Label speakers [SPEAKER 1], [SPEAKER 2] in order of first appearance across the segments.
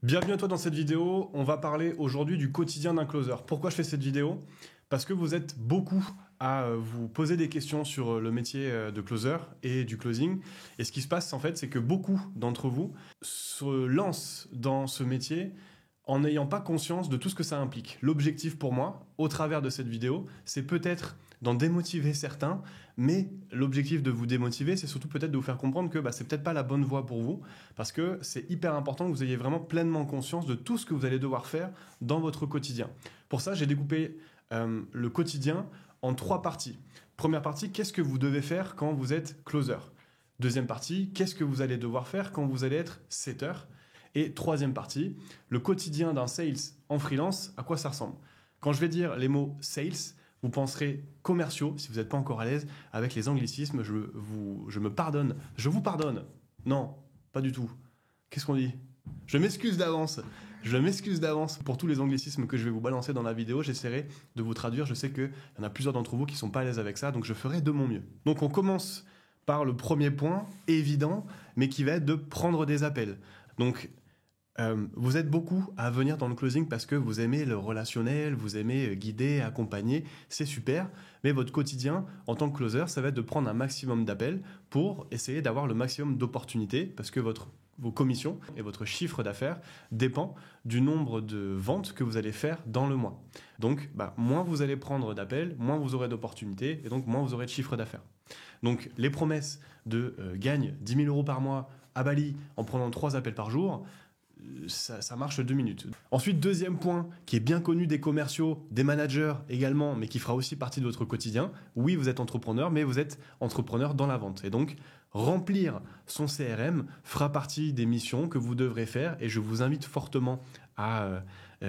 [SPEAKER 1] Bienvenue à toi dans cette vidéo. On va parler aujourd'hui du quotidien d'un closer. Pourquoi je fais cette vidéo? Parce que vous êtes beaucoup à vous poser des questions sur le métier de closer et du closing. Et ce qui se passe en fait, c'est que beaucoup d'entre vous se lancent dans ce métier en n'ayant pas conscience de tout ce que ça implique. L'objectif pour moi, au travers de cette vidéo, c'est peut-être d'en démotiver certains, mais l'objectif de vous démotiver, c'est surtout peut-être de vous faire comprendre que c'est peut-être pas la bonne voie pour vous, parce que c'est hyper important que vous ayez vraiment pleinement conscience de tout ce que vous allez devoir faire dans votre quotidien. Pour ça, j'ai découpé le quotidien en 3 parties. Première partie, qu'est-ce que vous devez faire quand vous êtes closer? Deuxième partie, qu'est-ce que vous allez devoir faire quand vous allez être setter? Et troisième partie, le quotidien d'un sales en freelance, à quoi ça ressemble? Quand je vais dire les mots sales, vous penserez commerciaux, si vous n'êtes pas encore à l'aise avec les anglicismes, je vous pardonne. Non, pas du tout. Qu'est-ce qu'on dit? Je m'excuse d'avance pour tous les anglicismes que je vais vous balancer dans la vidéo. J'essaierai de vous traduire. Je sais qu'il y en a plusieurs d'entre vous qui ne sont pas à l'aise avec ça, donc je ferai de mon mieux. Donc on commence par le premier point, évident, mais qui va être de prendre des appels. Donc vous êtes beaucoup à venir dans le closing parce que vous aimez le relationnel, vous aimez guider, accompagner, c'est super, mais votre quotidien en tant que closer, ça va être de prendre un maximum d'appels pour essayer d'avoir le maximum d'opportunités parce que vos commissions et votre chiffre d'affaires dépend du nombre de ventes que vous allez faire dans le mois. Donc, moins vous allez prendre d'appels, moins vous aurez d'opportunités et donc moins vous aurez de chiffre d'affaires. Donc, les promesses de gagne 10 000 € par mois à Bali en prenant 3 appels par jour, ça marche 2 minutes. Ensuite, deuxième point qui est bien connu des commerciaux, des managers également, mais qui fera aussi partie de votre quotidien. Oui, vous êtes entrepreneur, mais vous êtes entrepreneur dans la vente. Et donc, remplir son CRM fera partie des missions que vous devrez faire et je vous invite fortement à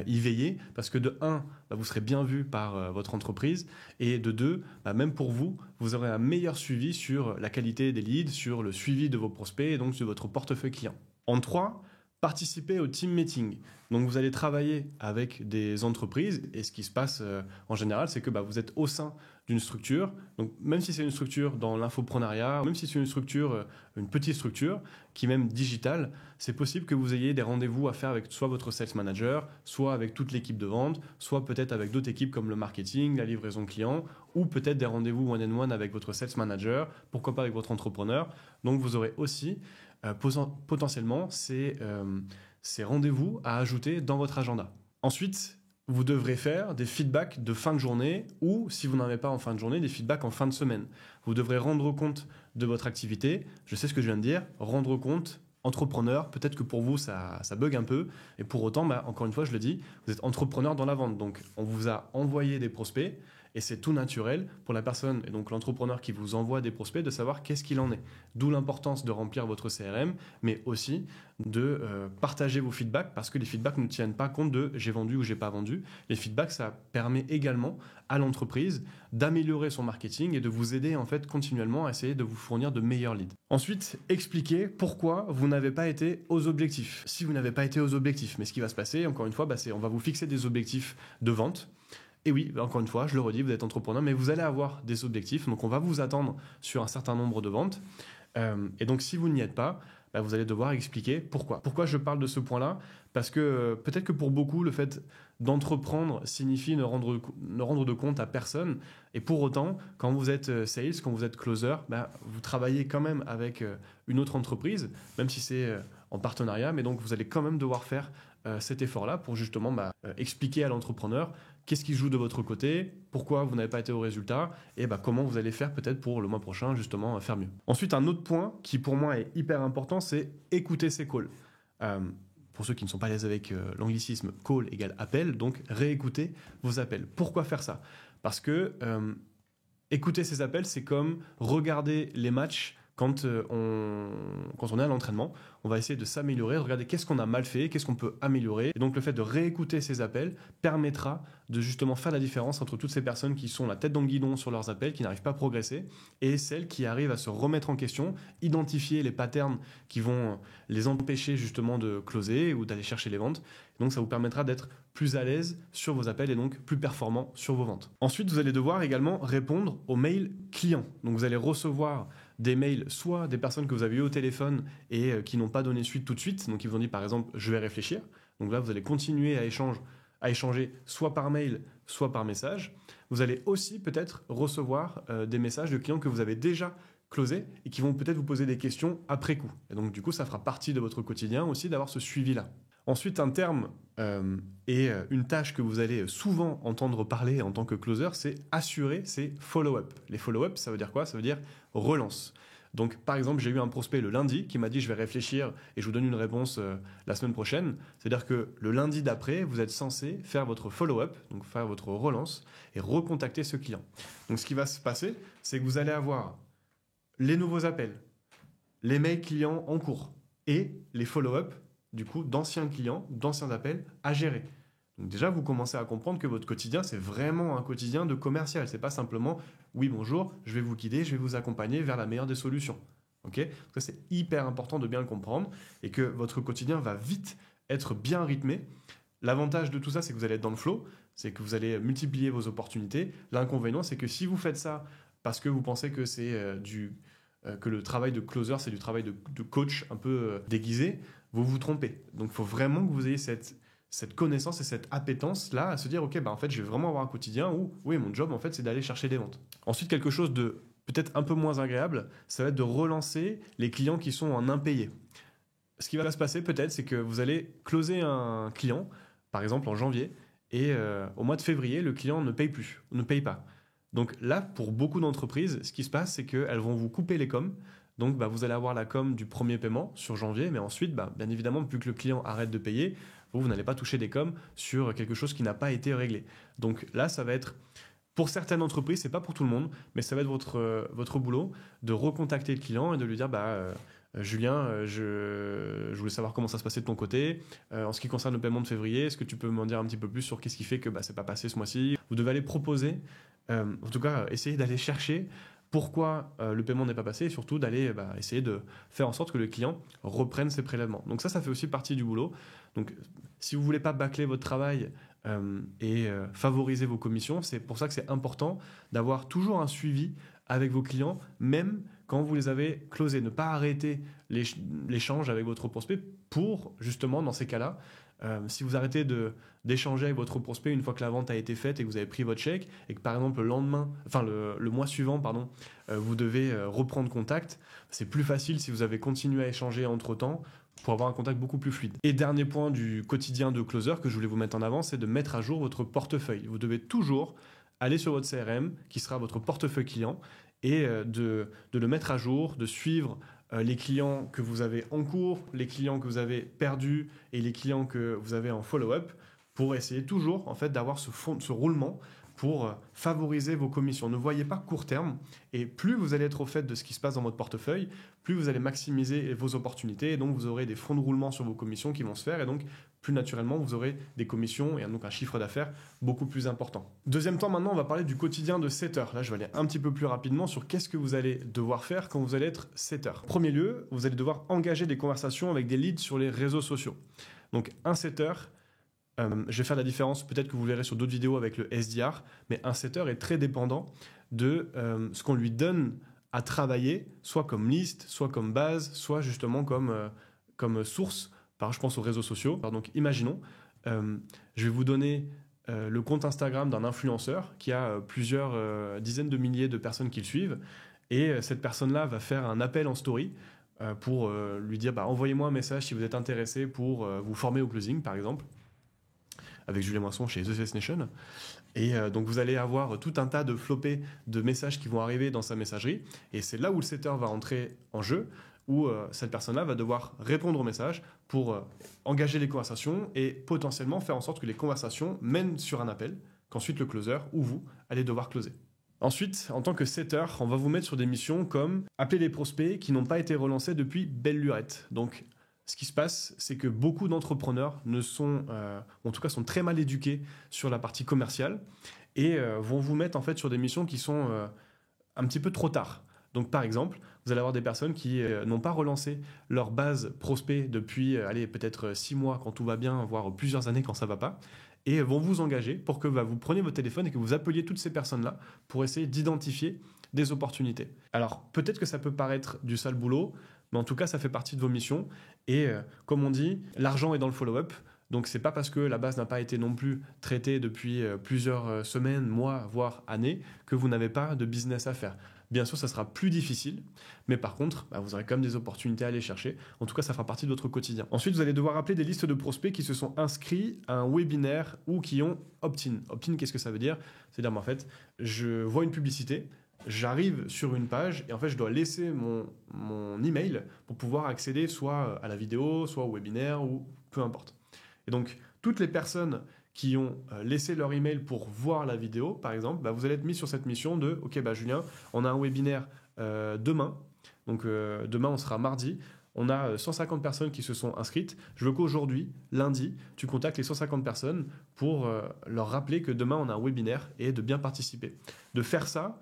[SPEAKER 1] y veiller parce que de 1, vous serez bien vu par votre entreprise et de 2, même pour vous, vous aurez un meilleur suivi sur la qualité des leads, sur le suivi de vos prospects et donc sur votre portefeuille client. En 3, participer au team meeting. Donc vous allez travailler avec des entreprises et ce qui se passe en général, c'est que vous êtes au sein d'une structure. Donc même si c'est une structure dans l'infoprenariat, même si c'est une structure, une petite structure qui est même digitale, c'est possible que vous ayez des rendez-vous à faire avec soit votre sales manager, soit avec toute l'équipe de vente, soit peut-être avec d'autres équipes comme le marketing, la livraison client, ou peut-être des rendez-vous one-on-one avec votre sales manager, pourquoi pas avec votre entrepreneur. Donc vous aurez aussi potentiellement ces rendez-vous à ajouter dans votre agenda. Ensuite, vous devrez faire des feedbacks de fin de journée ou, si vous n'en avez pas en fin de journée, des feedbacks en fin de semaine. Vous devrez rendre compte de votre activité. Je sais ce que je viens de dire, rendre compte, entrepreneur, peut-être que pour vous, ça bug un peu. Et pour autant, encore une fois, je le dis, vous êtes entrepreneur dans la vente. Donc, on vous a envoyé des prospects et c'est tout naturel pour la personne et donc l'entrepreneur qui vous envoie des prospects de savoir qu'est-ce qu'il en est. D'où l'importance de remplir votre CRM, mais aussi de partager vos feedbacks parce que les feedbacks ne tiennent pas compte de j'ai vendu ou j'ai pas vendu. Les feedbacks, ça permet également à l'entreprise d'améliorer son marketing et de vous aider en fait continuellement à essayer de vous fournir de meilleurs leads. Ensuite, expliquez pourquoi vous n'avez pas été aux objectifs. Si vous n'avez pas été aux objectifs, mais ce qui va se passer, encore une fois, c'est on va vous fixer des objectifs de vente. Et oui, encore une fois, je le redis, vous êtes entrepreneur, mais vous allez avoir des objectifs. Donc, on va vous attendre sur un certain nombre de ventes. Et donc, si vous n'y êtes pas, vous allez devoir expliquer pourquoi. Pourquoi je parle de ce point-là? Parce que peut-être que pour beaucoup, le fait d'entreprendre signifie ne rendre de compte à personne. Et pour autant, quand vous êtes sales, quand vous êtes closer, vous travaillez quand même avec une autre entreprise, même si c'est en partenariat. Mais donc, vous allez quand même devoir faire cet effort-là pour justement expliquer à l'entrepreneur qu'est-ce qui joue de votre côté, pourquoi vous n'avez pas été au résultat et comment vous allez faire peut-être pour le mois prochain justement faire mieux. Ensuite, un autre point qui pour moi est hyper important, c'est écouter ces calls. Pour ceux qui ne sont pas à l'aise avec l'anglicisme, call égale appel, donc réécouter vos appels. Pourquoi faire ça? Parce que écouter ces appels, c'est comme regarder les matchs quand on est à l'entraînement. On va essayer de s'améliorer, de regarder qu'est-ce qu'on a mal fait, qu'est-ce qu'on peut améliorer. Et donc le fait de réécouter ces appels permettra de justement faire la différence entre toutes ces personnes qui sont la tête dans le guidon sur leurs appels, qui n'arrivent pas à progresser, et celles qui arrivent à se remettre en question, identifier les patterns qui vont les empêcher justement de closer ou d'aller chercher les ventes. Donc ça vous permettra d'être plus à l'aise sur vos appels et donc plus performant sur vos ventes. Ensuite, vous allez devoir également répondre aux mails clients. Donc vous allez recevoir des mails, soit des personnes que vous avez eues au téléphone et qui n'ont pas donné suite tout de suite, donc ils vous ont dit par exemple je vais réfléchir, Donc là, vous allez continuer à échanger soit par mail, soit par message. Vous allez aussi peut-être recevoir des messages de clients que vous avez déjà closés et qui vont peut-être vous poser des questions après coup. Et donc du coup, ça fera partie de votre quotidien aussi d'avoir ce suivi-là. Ensuite, un terme et une tâche que vous allez souvent entendre parler en tant que closer, c'est assurer, c'est follow-up. Les follow-up, ça veut dire quoi? Ça veut dire relance. Donc, par exemple, j'ai eu un prospect le lundi qui m'a dit « je vais réfléchir et je vous donne une réponse la semaine prochaine ». C'est-à-dire que le lundi d'après, vous êtes censé faire votre follow-up, donc faire votre relance et recontacter ce client. Donc, ce qui va se passer, c'est que vous allez avoir les nouveaux appels, les mails clients en cours et les follow-up du coup, d'anciens clients, d'anciens appels à gérer. Donc déjà, vous commencez à comprendre que votre quotidien, c'est vraiment un quotidien de commercial. C'est pas simplement « oui, bonjour, je vais vous guider, je vais vous accompagner vers la meilleure des solutions ». Okay. Ça, c'est hyper important de bien le comprendre et que votre quotidien va vite être bien rythmé. L'avantage de tout ça, c'est que vous allez être dans le flow, c'est que vous allez multiplier vos opportunités. L'inconvénient, c'est que si vous faites ça parce que vous pensez que c'est que le travail de closer, c'est du travail de coach un peu déguisé, vous vous trompez. Donc, il faut vraiment que vous ayez cette connaissance et cette appétence-là à se dire, OK, en fait, je vais vraiment avoir un quotidien où, oui, mon job, en fait, c'est d'aller chercher des ventes. Ensuite, quelque chose de peut-être un peu moins agréable, ça va être de relancer les clients qui sont en impayé. Ce qui va se passer, peut-être, c'est que vous allez closer un client, par exemple en janvier, et au mois de février, le client ne paye plus, ne paye pas. Donc là, pour beaucoup d'entreprises, ce qui se passe, c'est qu'elles vont vous couper les coms. Donc, vous allez avoir la com du premier paiement sur janvier, mais ensuite, bien évidemment, plus que le client arrête de payer, vous n'allez pas toucher des coms sur quelque chose qui n'a pas été réglé. Donc là, ça va être, pour certaines entreprises, c'est pas pour tout le monde, mais ça va être votre boulot de recontacter le client et de lui dire, Julien, je voulais savoir comment ça se passait de ton côté. En ce qui concerne le paiement de février, est-ce que tu peux m'en dire un petit peu plus sur qu'est-ce qui fait que c'est pas passé ce mois-ci? Vous devez aller proposer, en tout cas, essayer d'aller chercher pourquoi le paiement n'est pas passé et surtout d'aller essayer de faire en sorte que le client reprenne ses prélèvements. Donc ça fait aussi partie du boulot. Donc si vous ne voulez pas bâcler votre travail et favoriser vos commissions, c'est pour ça que c'est important d'avoir toujours un suivi avec vos clients, même quand vous les avez closés. Ne pas arrêter l'échange avec votre prospect pour, justement, dans ces cas-là, si vous arrêtez d'échanger avec votre prospect une fois que la vente a été faite et que vous avez pris votre chèque et que par exemple le mois suivant, vous devez reprendre contact, c'est plus facile si vous avez continué à échanger entre-temps pour avoir un contact beaucoup plus fluide. Et dernier point du quotidien de closer que je voulais vous mettre en avant, c'est de mettre à jour votre portefeuille. Vous devez toujours aller sur votre CRM, qui sera votre portefeuille client, et de le mettre à jour, de suivre les clients que vous avez en cours, les clients que vous avez perdus et les clients que vous avez en follow-up pour essayer toujours en fait, d'avoir ce roulement pour favoriser vos commissions. Ne voyez pas court terme et plus vous allez être au fait de ce qui se passe dans votre portefeuille, plus vous allez maximiser vos opportunités et donc vous aurez des fonds de roulement sur vos commissions qui vont se faire et donc plus naturellement vous aurez des commissions et donc un chiffre d'affaires beaucoup plus important. Deuxième temps, maintenant on va parler du quotidien de setter. Là je vais aller un petit peu plus rapidement sur qu'est-ce que vous allez devoir faire quand vous allez être setter. En premier lieu, vous allez devoir engager des conversations avec des leads sur les réseaux sociaux. Donc un setter, je vais faire la différence, peut-être que vous verrez sur d'autres vidéos avec le SDR, mais un setter est très dépendant de ce qu'on lui donne à travailler, soit comme liste, soit comme base, soit justement comme source, je pense aux réseaux sociaux. Alors donc imaginons, je vais vous donner le compte Instagram d'un influenceur qui a plusieurs dizaines de milliers de personnes qui le suivent, et cette personne-là va faire un appel en story pour lui dire envoyez-moi un message si vous êtes intéressé pour vous former au closing, par exemple, avec Julien Moisson chez The Sales Nation. Et donc, vous allez avoir tout un tas de floppés de messages qui vont arriver dans sa messagerie. Et c'est là où le setter va entrer en jeu, où cette personne-là va devoir répondre aux messages pour engager les conversations et potentiellement faire en sorte que les conversations mènent sur un appel, qu'ensuite le closer ou vous allez devoir closer. Ensuite, en tant que setter, on va vous mettre sur des missions comme appeler les prospects qui n'ont pas été relancés depuis belle lurette. Donc, ce qui se passe, c'est que beaucoup d'entrepreneurs en tout cas sont très mal éduqués sur la partie commerciale et vont vous mettre en fait sur des missions qui sont un petit peu trop tard. Donc par exemple, vous allez avoir des personnes qui n'ont pas relancé leur base prospect depuis peut-être 6 mois quand tout va bien, voire plusieurs années quand ça va pas, et vont vous engager pour que vous preniez votre téléphone et que vous appeliez toutes ces personnes-là pour essayer d'identifier des opportunités. Alors peut-être que ça peut paraître du sale boulot, mais en tout cas, ça fait partie de vos missions. Et comme on dit, l'argent est dans le follow-up. Donc c'est pas parce que la base n'a pas été non plus traitée depuis plusieurs semaines, mois, voire années, que vous n'avez pas de business à faire. Bien sûr, ça sera plus difficile, mais par contre, vous aurez quand même des opportunités à aller chercher. En tout cas, ça fera partie de votre quotidien. Ensuite, vous allez devoir appeler des listes de prospects qui se sont inscrits à un webinaire ou qui ont opt-in. Opt-in, qu'est-ce que ça veut dire? C'est-à-dire, en fait, je vois une publicité, j'arrive sur une page et en fait, je dois laisser mon email pour pouvoir accéder soit à la vidéo, soit au webinaire ou peu importe. Et donc, toutes les personnes qui ont laissé leur email pour voir la vidéo, par exemple, vous allez être mis sur cette mission de « Ok, Julien, on a un webinaire demain. Donc, demain, on sera mardi. On a 150 personnes qui se sont inscrites. Je veux qu'aujourd'hui, lundi, tu contactes les 150 personnes pour leur rappeler que demain, on a un webinaire et de bien participer. » De faire ça,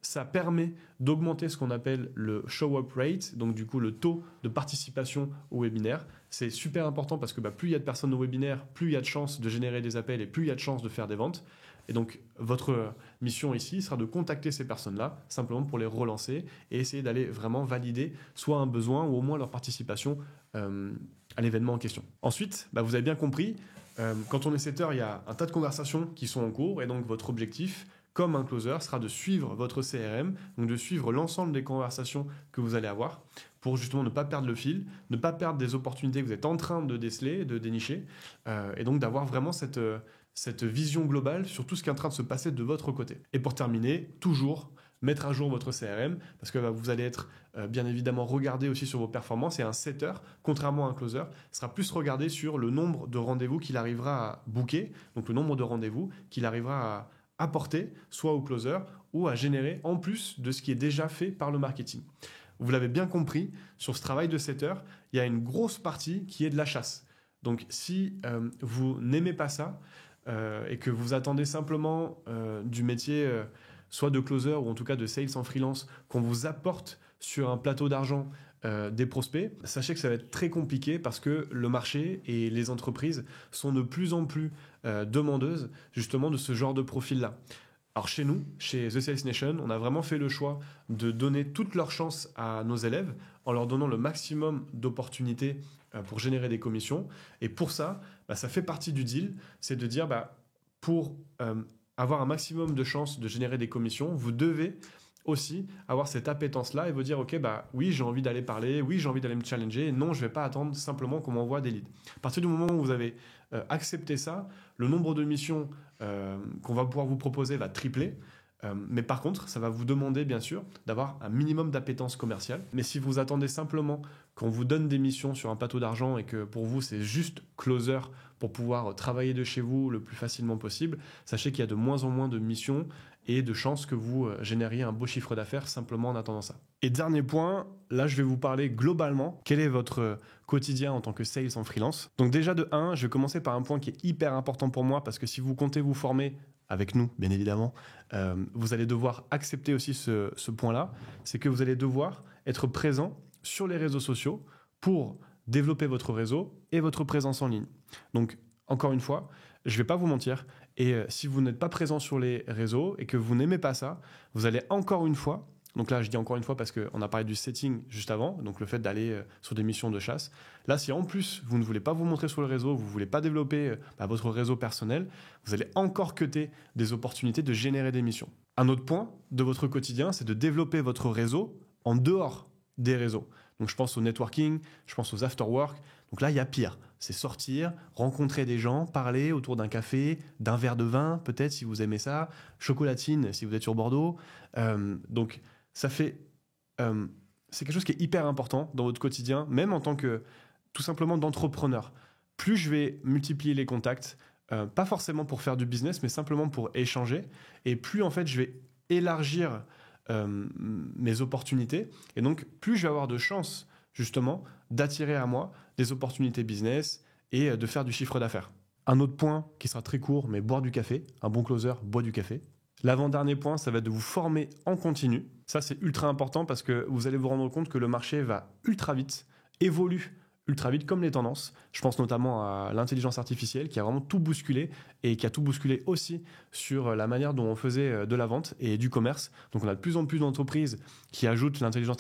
[SPEAKER 1] ça permet d'augmenter ce qu'on appelle le show-up rate, donc du coup le taux de participation au webinaire. C'est super important parce que plus il y a de personnes au webinaire, plus il y a de chances de générer des appels et plus il y a de chances de faire des ventes. Et donc votre mission ici sera de contacter ces personnes-là simplement pour les relancer et essayer d'aller vraiment valider soit un besoin ou au moins leur participation à l'événement en question. Ensuite, vous avez bien compris, quand on est setter, il y a un tas de conversations qui sont en cours et donc votre objectif, comme un closer, sera de suivre votre CRM, donc de suivre l'ensemble des conversations que vous allez avoir pour justement ne pas perdre le fil, ne pas perdre des opportunités que vous êtes en train de déceler, de dénicher, et donc d'avoir vraiment cette vision globale sur tout ce qui est en train de se passer de votre côté. Et pour terminer, toujours mettre à jour votre CRM, parce que vous allez être bien évidemment regardé aussi sur vos performances, et un setter, contrairement à un closer, sera plus regardé sur le nombre de rendez-vous qu'il arrivera à booker, donc le nombre de rendez-vous qu'il arrivera à apporter, soit au closer, ou à générer en plus de ce qui est déjà fait par le marketing. Vous l'avez bien compris, sur ce travail de setter, il y a une grosse partie qui est de la chasse. Donc si vous n'aimez pas ça, et que vous attendez simplement du métier soit de closer ou en tout cas de sales en freelance, qu'on vous apporte sur un plateau d'argent des prospects, sachez que ça va être très compliqué parce que le marché et les entreprises sont de plus en plus demandeuses justement de ce genre de profil-là. Alors chez nous, chez The Sales Nation, on a vraiment fait le choix de donner toutes leurs chances à nos élèves en leur donnant le maximum d'opportunités pour générer des commissions. Et pour ça, ça fait partie du deal, c'est de dire pour avoir un maximum de chances de générer des commissions, vous devez aussi avoir cette appétence-là et vous dire ok, oui, j'ai envie d'aller parler, oui, j'ai envie d'aller me challenger, non, je ne vais pas attendre simplement qu'on m'envoie des leads. À partir du moment où vous avez accepté ça, le nombre de missions qu'on va pouvoir vous proposer va tripler. Mais par contre, ça va vous demander bien sûr d'avoir un minimum d'appétence commerciale. Mais si vous attendez simplement qu'on vous donne des missions sur un plateau d'argent et que pour vous c'est juste closer pour pouvoir travailler de chez vous le plus facilement possible, sachez qu'il y a de moins en moins de missions et de chances que vous génériez un beau chiffre d'affaires simplement en attendant ça. Et dernier point, là je vais vous parler globalement, quel est votre quotidien en tant que sales en freelance. Donc déjà de 1, je vais commencer par un point qui est hyper important pour moi parce que si vous comptez vous former avec nous, bien évidemment, vous allez devoir accepter aussi ce point-là, c'est que vous allez devoir être présent sur les réseaux sociaux pour développer votre réseau et votre présence en ligne. Donc, encore une fois, je ne vais pas vous mentir, et si vous n'êtes pas présent sur les réseaux et que vous n'aimez pas ça, vous allez encore une fois, donc là je dis encore une fois parce qu'on a parlé du setting juste avant, donc le fait d'aller sur des missions de chasse, là si en plus vous ne voulez pas vous montrer sur le réseau, vous ne voulez pas développer votre réseau personnel, vous allez encore cutter des opportunités de générer des missions. Un autre point de votre quotidien, c'est de développer votre réseau en dehors des réseaux. Donc je pense au networking, je pense aux after-work. Donc là, il y a pire. C'est sortir, rencontrer des gens, parler autour d'un café, d'un verre de vin, peut-être si vous aimez ça, chocolatine si vous êtes sur Bordeaux. Donc ça fait... c'est quelque chose qui est hyper important dans votre quotidien, même en tant que tout simplement d'entrepreneur. Plus je vais multiplier les contacts, pas forcément pour faire du business, mais simplement pour échanger, et plus en fait je vais élargir mes opportunités, et donc plus je vais avoir de chances justement d'attirer à moi des opportunités business et de faire du chiffre d'affaires. Un autre point qui sera très court, mais boire du café. Un bon closer boit du café. L'avant-dernier point, ça va être de vous former en continu. Ça, c'est ultra important parce que vous allez vous rendre compte que le marché va ultra vite, évolue ultra vite, comme les tendances. Je pense notamment à l'intelligence artificielle qui a vraiment tout bousculé et qui a tout bousculé aussi sur la manière dont on faisait de la vente et du commerce. Donc on a de plus en plus d'entreprises qui ajoutent l'intelligence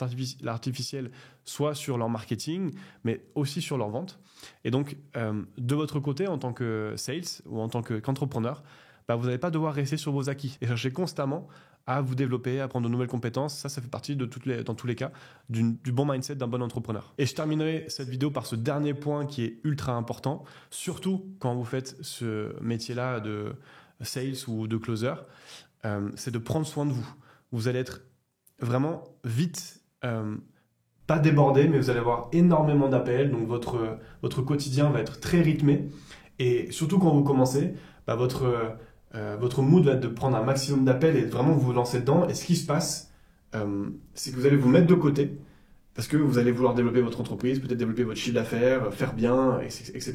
[SPEAKER 1] artificielle soit sur leur marketing, mais aussi sur leur vente. Et donc, de votre côté, en tant que sales ou en tant qu'entrepreneur, vous n'allez pas devoir rester sur vos acquis et chercher constamment à vous développer, à apprendre de nouvelles compétences. Ça fait partie dans tous les cas du bon mindset d'un bon entrepreneur. Et je terminerai cette vidéo par ce dernier point qui est ultra important, surtout quand vous faites ce métier-là de sales ou de closer, c'est de prendre soin de vous. Vous allez être vraiment vite, pas débordé, mais vous allez avoir énormément d'appels, donc votre quotidien va être très rythmé. Et surtout quand vous commencez, votre mood va être de prendre un maximum d'appels et de vraiment vous lancer dedans. Et ce qui se passe, c'est que vous allez vous mettre de côté parce que vous allez vouloir développer votre entreprise, peut-être développer votre chiffre d'affaires, faire bien, etc.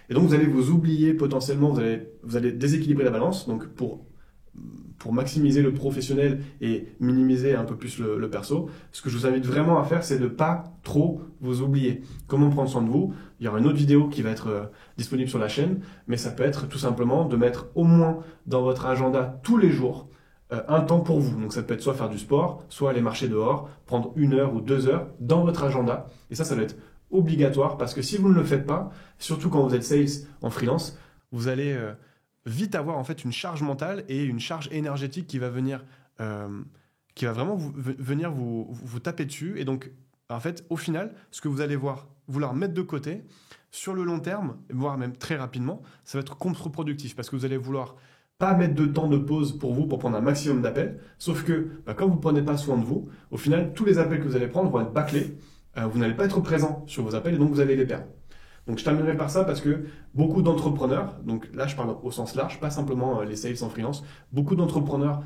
[SPEAKER 1] Et donc vous allez vous oublier potentiellement, vous allez déséquilibrer la balance. Donc pour maximiser le professionnel et minimiser un peu plus le perso, ce que je vous invite vraiment à faire, c'est de ne pas trop vous oublier. Comment prendre soin de vous? Il y aura une autre vidéo qui va être disponible sur la chaîne, mais ça peut être tout simplement de mettre au moins dans votre agenda tous les jours un temps pour vous. Donc ça peut être soit faire du sport, soit aller marcher dehors, prendre 1 heure ou 2 heures dans votre agenda. Et ça va être obligatoire parce que si vous ne le faites pas, surtout quand vous êtes sales en freelance, vous allez vite avoir en fait une charge mentale et une charge énergétique qui va venir, qui va vraiment venir vous taper dessus. Et donc, en fait, au final, ce que vous allez vouloir mettre de côté, sur le long terme, voire même très rapidement, ça va être contre-productif parce que vous allez vouloir pas mettre de temps de pause pour vous pour prendre un maximum d'appels. Sauf que quand vous ne prenez pas soin de vous, au final, tous les appels que vous allez prendre vont être bâclés. Vous n'allez pas être présent sur vos appels et donc vous allez les perdre. Donc je terminerai par ça parce que beaucoup d'entrepreneurs, donc là je parle au sens large, pas simplement les sales en freelance, beaucoup d'entrepreneurs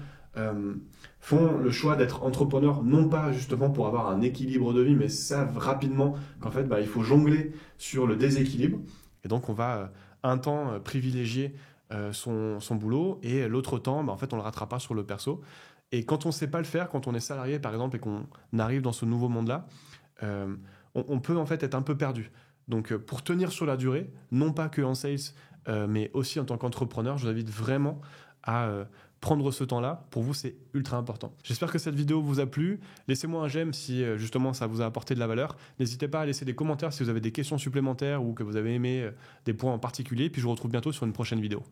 [SPEAKER 1] font le choix d'être entrepreneurs non pas justement pour avoir un équilibre de vie, mais savent rapidement qu'en fait il faut jongler sur le déséquilibre. Et donc on va un temps privilégier son boulot et l'autre temps, en fait on le rattrapera sur le perso. Et quand on ne sait pas le faire, quand on est salarié par exemple et qu'on arrive dans ce nouveau monde-là, on peut en fait être un peu perdu. Donc, pour tenir sur la durée, non pas que en sales, mais aussi en tant qu'entrepreneur, je vous invite vraiment à prendre ce temps-là. Pour vous, c'est ultra important. J'espère que cette vidéo vous a plu. Laissez-moi un j'aime si justement ça vous a apporté de la valeur. N'hésitez pas à laisser des commentaires si vous avez des questions supplémentaires ou que vous avez aimé des points en particulier. Puis je vous retrouve bientôt sur une prochaine vidéo.